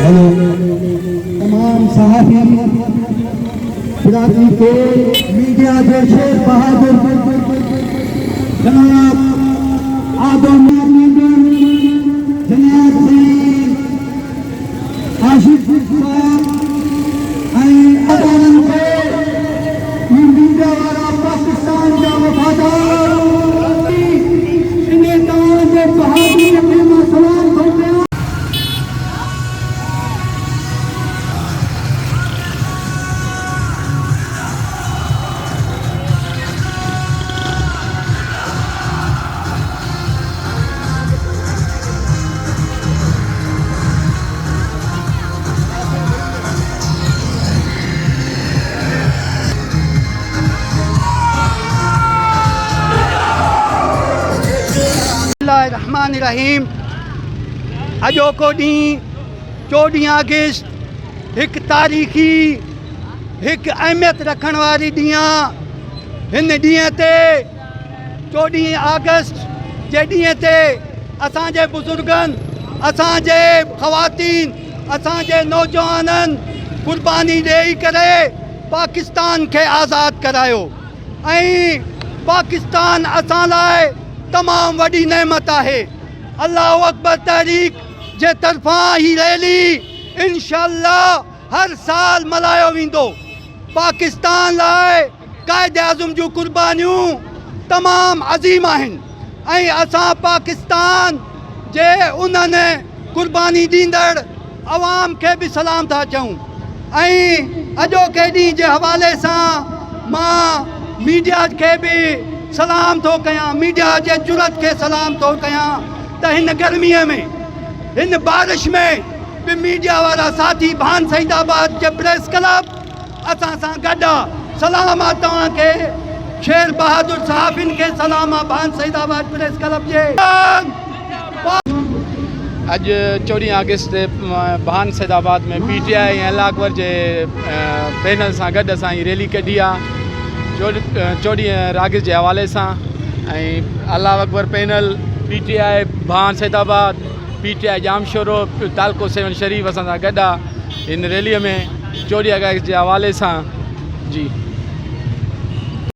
तमाम सहाफ़ी बिरादरी के मीडिया के शेर बहादुर जनाब आदम जनाब आशिफ साहब मीडिया वाला पाकिस्तान का वफादार नेताओं के बहादुरी में सलाम करते हैं। रहमान अजोको ॾींहुं 14 अगस्त एक तारीख़ी एक अहमियत रखण वारी ॾींहुं हिन ॾींहं ते 14 अगस्त जे ॾींहं ते असांजे बुज़ुर्गनि असांजे ख़वातीन असांजे नौजवाननि क़ुर्बानी ॾेई करे पाकिस्तान खे आज़ादु करायो ऐं पाकिस्तान असां लाइ तमाम वडी नेमत है। अल्लाह अकबर तहरीक जे तरफां ही रैली इंशाअल्लाह हर साल मल्हायो वेंदो। पाकिस्तान लाइ कायदे आज़म जूं कुर्बानियूं तमाम अज़ीम आहिनि ऐं असां पाकिस्तान जे उन्हनि कुर्बानी ॾींदड़ अवाम के भी सलाम था चऊं ऐं अॼोके ॾींहं जे हवाले सां मां मीडिया के भी सलाम तो कयां, मीडिया जे जुरत के सलाम तो कयां त हिन गर्मीअ में हिन बारिश में भी मीडिया वाला साथी भान सईदाबाद के प्रेस क्लब असां सां गॾु आहे। सलाम आहे तव्हांखे शेर बहादुर सहाफ़िन के सलाम आहे भान सईदाबाद प्रेस क्लब जे। अज 14 अगस्त ते भान सईदाबाद में PTI ऐं अल्लाह अकबर जे पैनल सां गॾु असां ही रैली कढी आहे 14 अगस्त के हवाले से अल्लाह अकबर पैनल PTI भान सईदाबाद PTI जामशोरो तालको 7 शरीफ असां सां गॾु आहे इन रैली में 14 अगस्त के हवाले से जी।